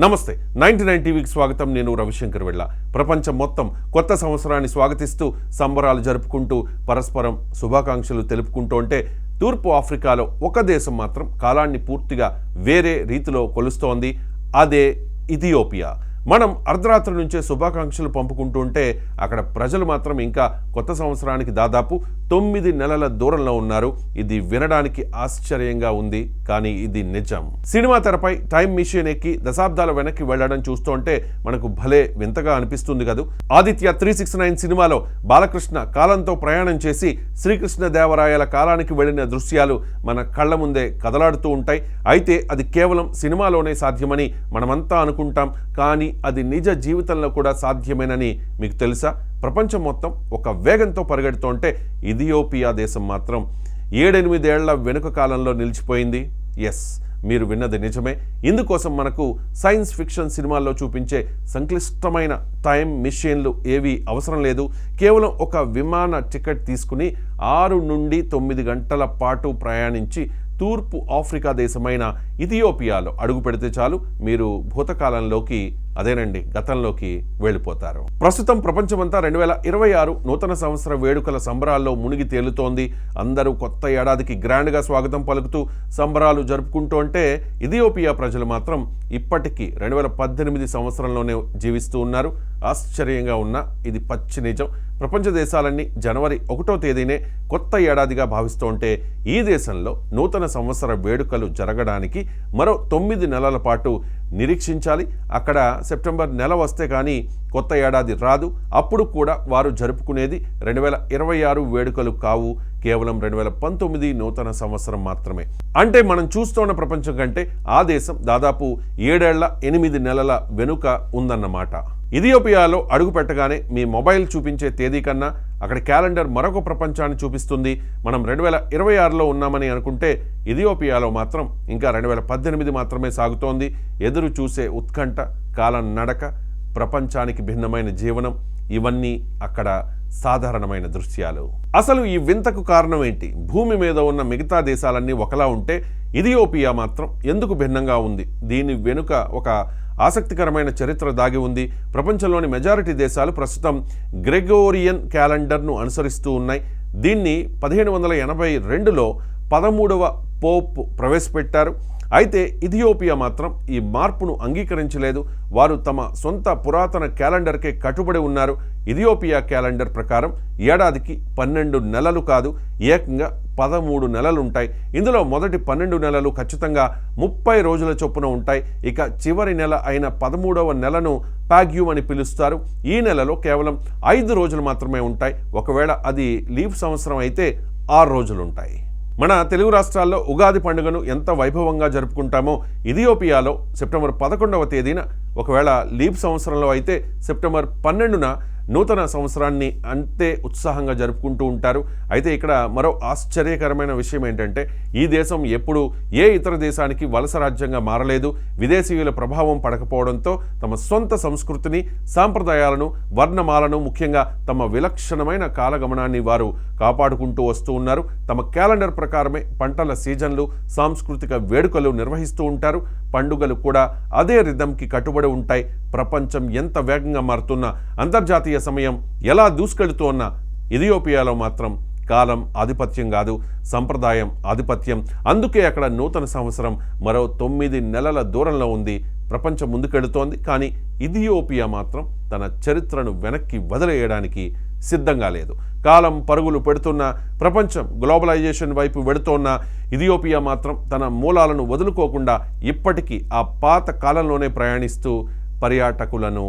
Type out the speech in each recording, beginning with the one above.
నమస్తే 99 టీవీకి స్వాగతం. నేను రవిశంకర్ వెళ్ళ. ప్రపంచం మొత్తం కొత్త సంవత్సరాన్ని స్వాగతిస్తూ సంబరాలు జరుపుకుంటూ పరస్పరం శుభాకాంక్షలు తెలుపుకుంటూ ఉంటే తూర్పు ఆఫ్రికాలో ఒక దేశం మాత్రం కాలాన్ని పూర్తిగా వేరే రీతిలో కొలుస్తోంది. అదే ఇథియోపియా. మనం అర్ధరాత్రి నుంచే శుభాకాంక్షలు పంపుకుంటూ ఉంటే అక్కడ ప్రజలు మాత్రం ఇంకా కొత్త సంవత్సరానికి దాదాపు 9 నెలల దూరంలో ఉన్నారు. ఇది వినడానికి ఆశ్చర్యంగా ఉంది, కానీ ఇది నిజం. సినిమా తెరపై టైం మిషన్ ఎక్కి దశాబ్దాల వెనక్కి వెళ్లడం చూస్తుంటే మనకు భలే వింతగా అనిపిస్తుంది కదా. ఆదిత్య 369 సినిమాలో బాలకృష్ణ కాలంతో ప్రయాణం చేసి శ్రీకృష్ణదేవరాయల కాలానికి వెళ్లిన దృశ్యాలు మన కళ్ల ముందే కదలాడుతూ ఉంటాయి. అయితే అది కేవలం సినిమాలోనే సాధ్యమని మనమంతా అనుకుంటాం, కానీ అది నిజ జీవితంలో కూడా సాధ్యమేనని మీకు తెలుసా? ప్రపంచం మొత్తం ఒక వేగంతో పరిగెడుతుంటే ఇథియోపియా దేశం మాత్రం 7-8 ఏళ్ల వెనుక కాలంలో నిలిచిపోయింది. ఎస్, మీరు విన్నది నిజమే. ఇందుకోసం మనకు సైన్స్ ఫిక్షన్ సినిమాల్లో చూపించే సంక్లిష్టమైన టైం మిషన్లు ఏవి అవసరం లేదు. కేవలం ఒక విమాన టికెట్ తీసుకుని 6 నుండి 9 గంటల పాటు ప్రయాణించి తూర్పు ఆఫ్రికా దేశమైన ఇథియోపియాలో అడుగు పెడితే చాలు, మీరు భూతకాలంలోకి, అదేనండి గతంలోకి వెళ్ళిపోతారు. ప్రస్తుతం ప్రపంచమంతా 2026 నూతన సంవత్సర వేడుకల సంబరాల్లో మునిగి తేలుతోంది. అందరూ కొత్త ఏడాదికి గ్రాండ్గా స్వాగతం పలుకుతూ సంబరాలు జరుపుకుంటూ ఉంటే ఇథియోపియా ప్రజలు మాత్రం ఇప్పటికీ 2018 సంవత్సరంలోనే జీవిస్తూ ఉన్నారు. ఆశ్చర్యంగా ఉన్న ఇది పచ్చి నిజం. ప్రపంచ దేశాలన్నీ జనవరి 1వ తేదీనే కొత్త ఏడాదిగా భావిస్తూ ఉంటే ఈ దేశంలో నూతన సంవత్సర వేడుకలు జరగడానికి మరో 9 నెలల పాటు నిరీక్షించాలి. అక్కడ సెప్టెంబర్ నెల వస్తే కానీ కొత్త ఏడాది రాదు. అప్పుడు కూడా వారు జరుపుకునేది 2026 వేడుకలు కావు, కేవలం 2019 నూతన సంవత్సరం మాత్రమే. అంటే మనం చూస్తున్న ప్రపంచం కంటే ఆ దేశం దాదాపు 7-8 నెలల వెనుక ఉందన్నమాట. ఇథియోపియాలో అడుగు పెట్టగానే మీ మొబైల్ చూపించే తేదీ కన్నా అక్కడ క్యాలెండర్ మరొక ప్రపంచాన్ని చూపిస్తుంది. మనం 2026లో ఉన్నామని అనుకుంటే ఇథియోపియాలో మాత్రం ఇంకా 2018 మాత్రమే సాగుతోంది. ఎదురు చూసే ఉత్కంఠ, కాలం నడక, ప్రపంచానికి భిన్నమైన జీవనం, ఇవన్నీ అక్కడ సాధారణమైన దృశ్యాలు. అసలు ఈ వింతకు కారణం ఏంటి? భూమి మీద ఉన్న మిగతా దేశాలన్నీ ఒకలా ఉంటే ఇథియోపియా మాత్రం ఎందుకు భిన్నంగా ఉంది? దీని వెనుక ఒక ఆసక్తికరమైన చరిత్ర దాగి ఉంది. ప్రపంచంలోని మెజారిటీ దేశాలు ప్రస్తుతం గ్రెగోరియన్ క్యాలెండర్ను అనుసరిస్తూ ఉన్నాయి. దీన్ని 1582లో 13వ పోప్ ప్రవేశపెట్టారు. అయితే ఇథియోపియా మాత్రం ఈ మార్పును అంగీకరించలేదు. వారు తమ సొంత పురాతన క్యాలెండర్కే కట్టుబడి ఉన్నారు. ఇథియోపియా క్యాలెండర్ ప్రకారం ఏడాదికి 12 నెలలు కాదు, ఏకంగా 13 నెలలుంటాయి. ఇందులో మొదటి 12 నెలలు ఖచ్చితంగా 30 రోజుల చొప్పున ఉంటాయి. ఇక చివరి నెల అయిన 13వ నెలను పాగ్యూమ్ అని పిలుస్తారు. ఈ నెలలో కేవలం 5 రోజులు మాత్రమే ఉంటాయి. ఒకవేళ అది లీప్ సంవత్సరం అయితే 6 రోజులుంటాయి. మన తెలుగు రాష్ట్రాల్లో ఉగాది పండుగను ఎంత వైభవంగా జరుపుకుంటామో ఇథియోపియాలో సెప్టెంబర్ 11వ తేదీన, ఒకవేళ లీప్ సంవత్సరంలో అయితే సెప్టెంబర్ 12న నూతన సంవత్సరాన్ని అంతే ఉత్సాహంగా జరుపుకుంటూ ఉంటారు. అయితే ఇక్కడ మరో ఆశ్చర్యకరమైన విషయం ఏంటంటే ఈ దేశం ఎప్పుడు ఏ ఇతర దేశానికి వలస రాజ్యంగా మారలేదు. విదేశీయుల ప్రభావం పడకపోవడంతో తమ సొంత సంస్కృతిని, సాంప్రదాయాలను, వర్ణమాలను, ముఖ్యంగా తమ విలక్షణమైన కాలగమనాన్ని వారు కాపాడుకుంటూ వస్తూ ఉన్నారు. తమ క్యాలెండర్ ప్రకారమే పంటల సీజన్లు, సాంస్కృతిక వేడుకలు నిర్వహిస్తూ ఉంటారు. పండుగలు కూడా అదే రిథంకి కట్టుబడి ఉంటాయి. ప్రపంచం ఎంత వేగంగా మారుతున్నా, అంతర్జాతీయ సమయం ఎలా దూసుకెళ్తున్నా ఇథియోపియాలో మాత్రం కాలం ఆధిపత్యం కాదు, సంప్రదాయం ఆధిపత్యం. అందుకే అక్కడ నూతన సంవత్సరం మరో 9 నెలల దూరంలో ఉంది. ప్రపంచం ముందుకెడుతోంది, కానీ ఇథియోపియా మాత్రం తన చరిత్రను వెనక్కి వదిలేయడానికి సిద్ధంగా లేదు. కాలం పరుగులు పెడుతున్న, ప్రపంచం గ్లోబలైజేషన్ వైపు వెడుతోన్న ఇథియోపియా మాత్రం తన మూలాలను వదులుకోకుండా ఇప్పటికీ ఆ పాత కాలంలోనే ప్రయాణిస్తూ పర్యాటకులను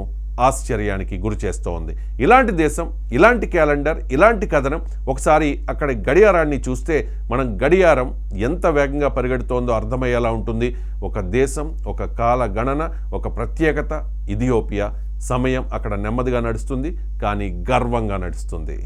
ఆశ్చర్యానికి గురి చేస్తోంది. ఇలాంటి దేశం, ఇలాంటి క్యాలెండర్, ఇలాంటి కథనం. ఒకసారి అక్కడి గడియారాన్ని చూస్తే మనం గడియారం ఎంత వేగంగా పరిగెడుతోందో అర్థమయ్యేలా ఉంటుంది. ఒక దేశం, ఒక కాల గణన, ఒక ప్రత్యేకత ఇథియోపియా. సమయం అక్కడ నెమ్మదిగా నడుస్తుంది, కానీ గర్వంగా నడుస్తుంది.